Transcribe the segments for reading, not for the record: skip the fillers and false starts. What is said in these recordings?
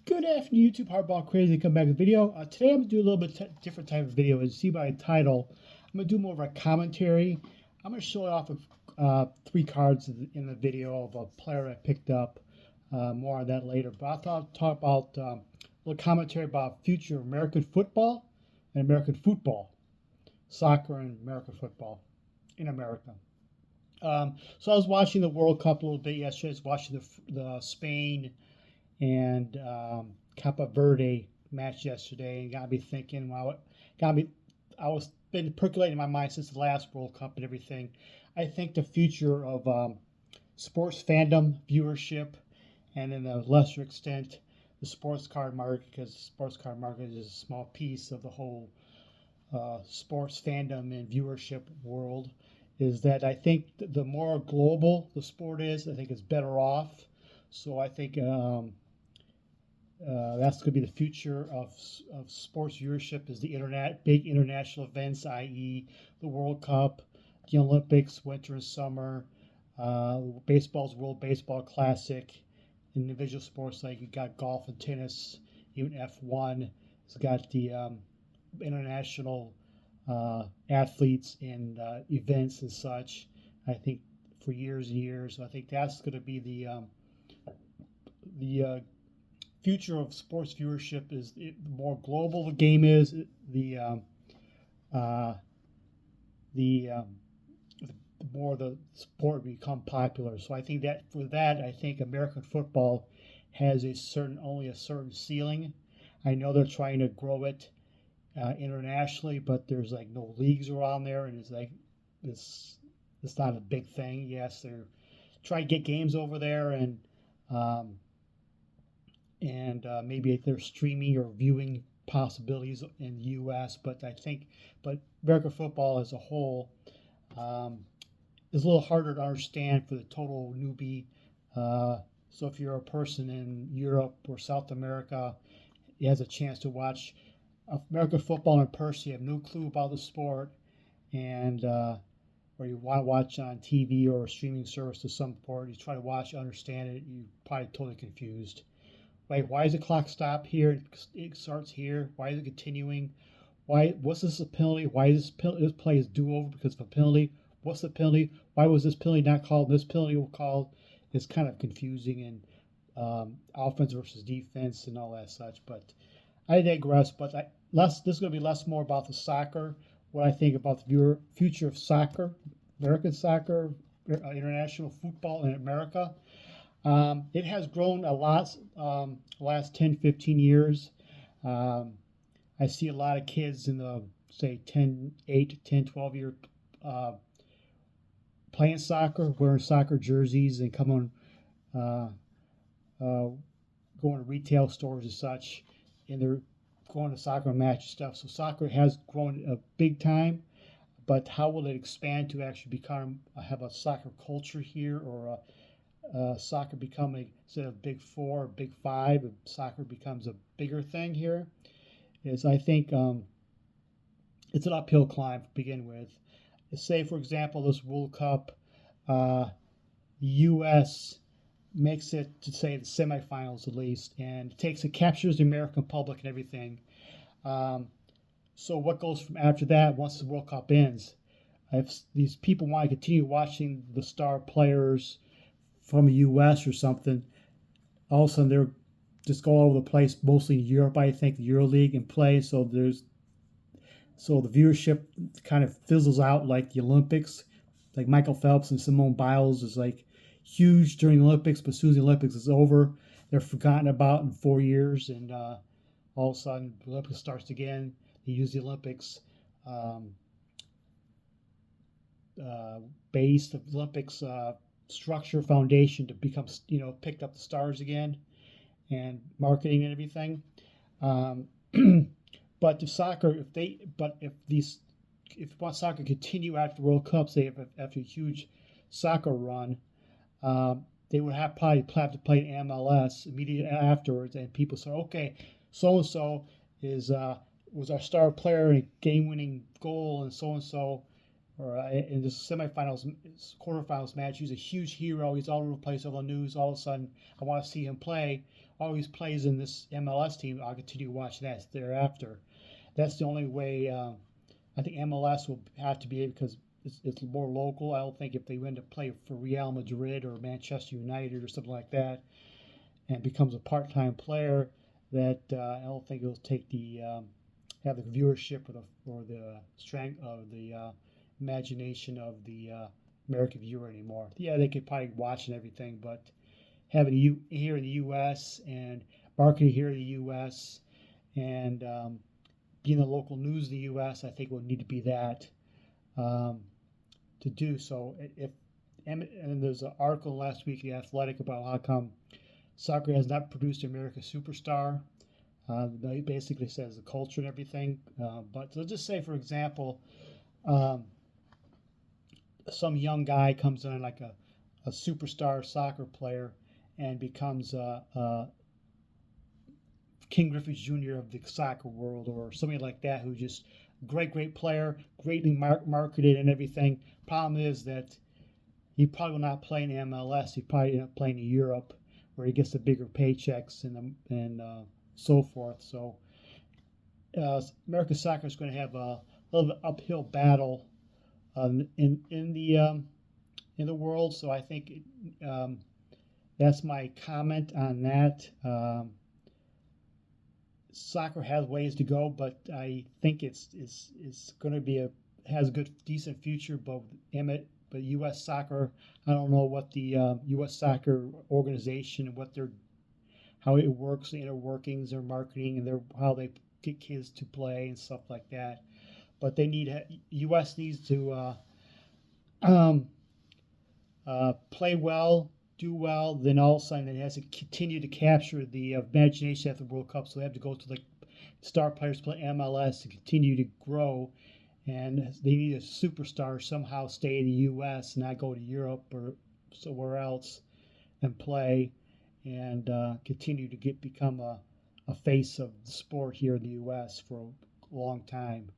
Good afternoon, YouTube. Hardball Crazy. Come back with a video. Today I'm going to do a little bit different type of video. As you see by the title, I'm going to do more of a commentary. I'm going to show off of three cards in the video of a player I picked up. More on that later. But I thought I'd talk about a little commentary about future American football and American football, soccer and American football in America. So I was watching the World Cup a little bit yesterday. I was watching the Spain and Cape Verde match yesterday, and got me thinking. I was been percolating in my mind since the last World Cup and everything. I think the future of sports fandom, viewership, and in a lesser extent, the sports card market, because the sports card market is a small piece of the whole sports fandom and viewership world, is that I think the more global the sport is, I think it's better off. So I think that's going to be the future of sports viewership, is the big international events, i.e. the World Cup, the Olympics, winter and summer, baseball's World Baseball Classic, individual sports like you got golf and tennis, even F1. It's got the international athletes and events and such. I think for years and years, I think that's going to be the future of sports viewership. Is the more global the game is, the more the sport become popular. So I think that for that, I think American football has only a certain ceiling. I know they're trying to grow it internationally, but there's like no leagues around there, and it's like it's not a big thing. Yes, they're trying to get games over there, and maybe there's streaming or viewing possibilities in the U.S. But American football as a whole is a little harder to understand for the total newbie. So if you're a person in Europe or South America, it has a chance to watch American football in person. You have no clue about the sport, and or you want to watch on TV or a streaming service to some sport. You try to watch, understand it, you're probably totally confused. Like, why does the clock stop here? It starts here. Why is it continuing? What's this a penalty? Why is this play is do over because of a penalty? What's the penalty? Why was this penalty not called? This penalty was called. It's kind of confusing, and offense versus defense and all that such. But I digress. But this is going to be more about the soccer. What I think about the future of soccer, American soccer, international football in America. It has grown a lot last 10, 15 years. I see a lot of kids in the, say, 8, 10, 12 year playing soccer, wearing soccer jerseys, and going to retail stores and such, and they're going to soccer match and stuff. So soccer has grown a big time, but how will it expand to actually have a soccer culture here, or soccer becoming, instead of big four, big five, soccer becomes a bigger thing here? Is I think it's an uphill climb to begin with. Say, for example, this World Cup, the U.S. makes it to, say, the semifinals at least, and captures the American public and everything. So what goes from after that once the World Cup ends? If these people want to continue watching the star players from the U.S. or something, all of a sudden they're just go all over the place, mostly in Europe, I think, the EuroLeague and play. So the viewership kind of fizzles out like the Olympics. Like Michael Phelps and Simone Biles is like huge during the Olympics, but as soon as the Olympics is over, they're forgotten about in 4 years, and all of a sudden the Olympics starts again. They use the Olympics base, the Olympics structure foundation to become, pick up the stars again, and marketing and everything. But if soccer, if soccer continue after the World Cup, say after a huge soccer run, they would probably have to play in MLS immediately afterwards, and people say, okay, so and so was our star player in a game-winning goal, and so or in the semifinals, quarterfinals match. He's a huge hero. He's all over the place, all the news. All of a sudden, I want to see him play. Always plays in this MLS team. I'll continue to watch that thereafter. That's the only way. I think MLS will have to be because it's more local. I don't think if they went to play for Real Madrid or Manchester United or something like that, and becomes a part-time player, that I don't think it'll take the have the viewership or the strength of the imagination of the American viewer anymore. Yeah, they could probably watch and everything, but having you here in the U.S. and marketing here in the U.S. and being the local news in the U.S., I think will need to be that um, to do so. If and there's an article last week in The Athletic about how come soccer has not produced an American superstar. It basically says the culture and everything. But let's just say, for example, um, some young guy comes in like a superstar soccer player and becomes King Griffey's Jr. of the soccer world or somebody like that who just great player, greatly marketed and everything. Problem is that he probably will not play in the MLS. He probably end up playing in Europe where he gets the bigger paychecks and so forth. So American soccer is going to have a little bit uphill battle in the world. So I think that's my comment on that. Soccer has ways to go, but I think it's going to be has a good decent future. But U.S. soccer, I don't know what the U.S. soccer organization and how it works, the inner workings, their marketing, and how they get kids to play and stuff like that. But U.S. needs to um, play well, do well. Then all of a sudden, it has to continue to capture the imagination at the World Cup. So they have to go to the star players play MLS to continue to grow. And they need a superstar somehow stay in the U.S. and not go to Europe or somewhere else and play and continue to become a face of the sport here in the U.S. for a long time.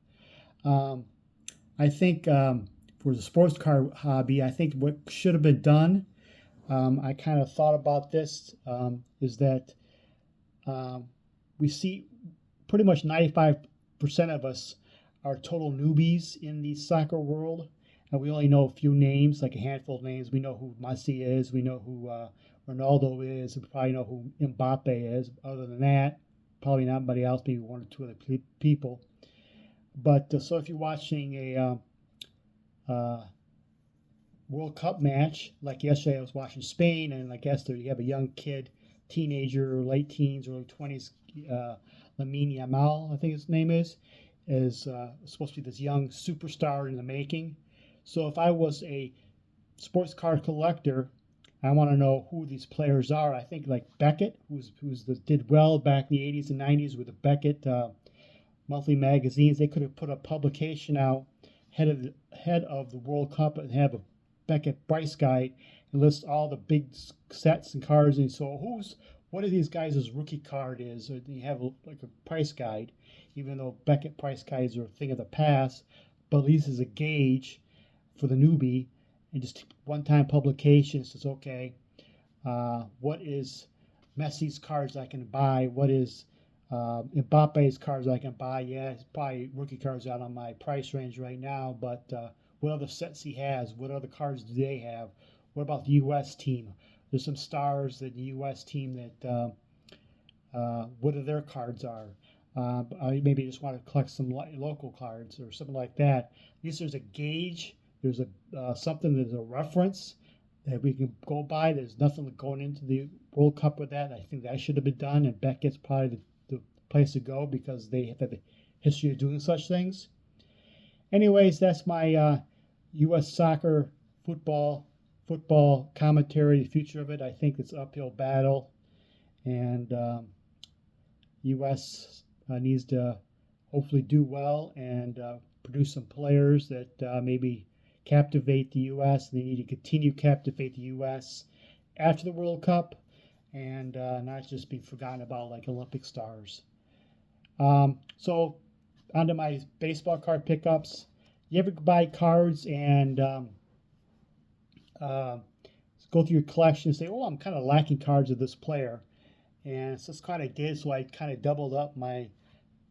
I think for the sports car hobby, I think what should have been done, I kind of thought about this, is that we see pretty much 95% of us are total newbies in the soccer world, and we only know a few names, like a handful of names. We know who Messi is, we know who Ronaldo is, we probably know who Mbappe is. Other than that, probably not anybody else, maybe one or two other people. But so if you're watching a World Cup match, like yesterday I was watching Spain, and like yesterday you have a young kid, teenager, late teens, early 20s, Lamine Yamal, I think his name is supposed to be this young superstar in the making. So if I was a sports card collector, I want to know who these players are. I think like Beckett, did well back in the 80s and 90s with the Beckett monthly magazines. They could have put a publication out head of the World Cup and have a Beckett price guide and list all the big sets and cards. And so what of these guys' rookie card is, or you have like a price guide, even though Beckett price guides are a thing of the past, but at least as a gauge for the newbie, and just one-time publication says, okay, what is Messi's cards I can buy? What is Mbappe's cards I can buy? Yeah, it's probably rookie cards out on my price range right now, but what other sets he has? What other cards do they have? What about the U.S. team? There's some stars in the U.S. team that what are their cards are. I maybe just want to collect some local cards or something like that. At least there's a gauge. There's there's a reference that we can go by. There's nothing going into the World Cup with that. I think that should have been done, and Beckett's probably the place to go because they have a history of doing such things. Anyways, that's my U.S. soccer football commentary, the future of it. I think it's an uphill battle, and U.S. Needs to hopefully do well and produce some players that maybe captivate the U.S. They need to continue to captivate the U.S. after the World Cup and not just be forgotten about like Olympic stars. So onto my baseball card pickups. You ever buy cards and uh, go through your collection and say, "Oh, I'm kind of lacking cards of this player," and so it's kind of did. So I kind of doubled up my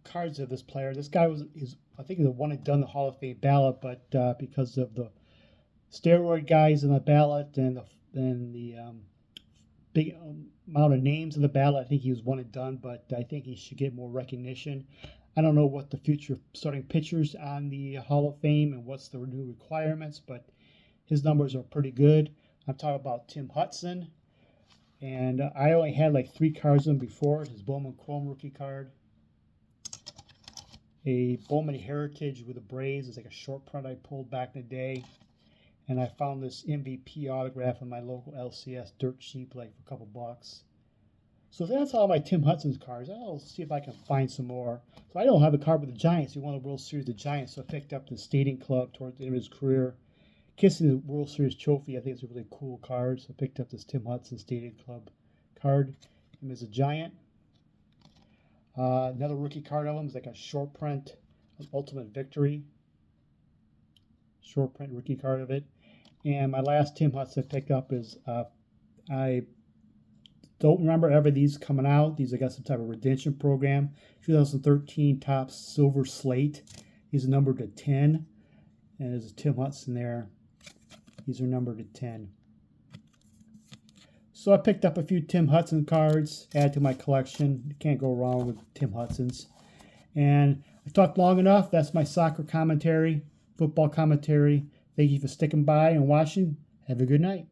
cards of this player. This guy is I think the one that done the Hall of Fame ballot, but because of the steroid guys in the ballot and the big amount of names in the ballot, I think he was one and done. But I think he should get more recognition. I don't know what the future starting pitchers on the Hall of Fame and what's the new requirements, but his numbers are pretty good. I'm talking about Tim Hudson, and I only had like 3 cards of him before. His Bowman Chrome rookie card, a Bowman Heritage with the Braves. It's like a short print I pulled back in the day. And I found this MVP autograph on my local LCS dirt cheap, like for a couple bucks. So that's all my Tim Hudson's cards. I'll see if I can find some more. So I don't have a card with the Giants. He won the World Series with the Giants, so I picked up the Stadium Club towards the end of his career. Kissing the World Series trophy, I think it's a really cool card. So I picked up this Tim Hudson Stadium Club card. Him as a Giant. Another rookie card of him is like a short print, Ultimate Victory. Short print rookie card of it. And my last Tim Hudson I picked up is I don't remember ever these coming out. These I got some type of redemption program. 2013 Topps Silver Slate. These are numbered to 10. And there's a Tim Hudson there. These are numbered to 10. So I picked up a few Tim Hudson cards, add to my collection. You can't go wrong with Tim Hudson's. And I talked long enough. That's my soccer commentary, football commentary. Thank you for sticking by and watching. Have a good night.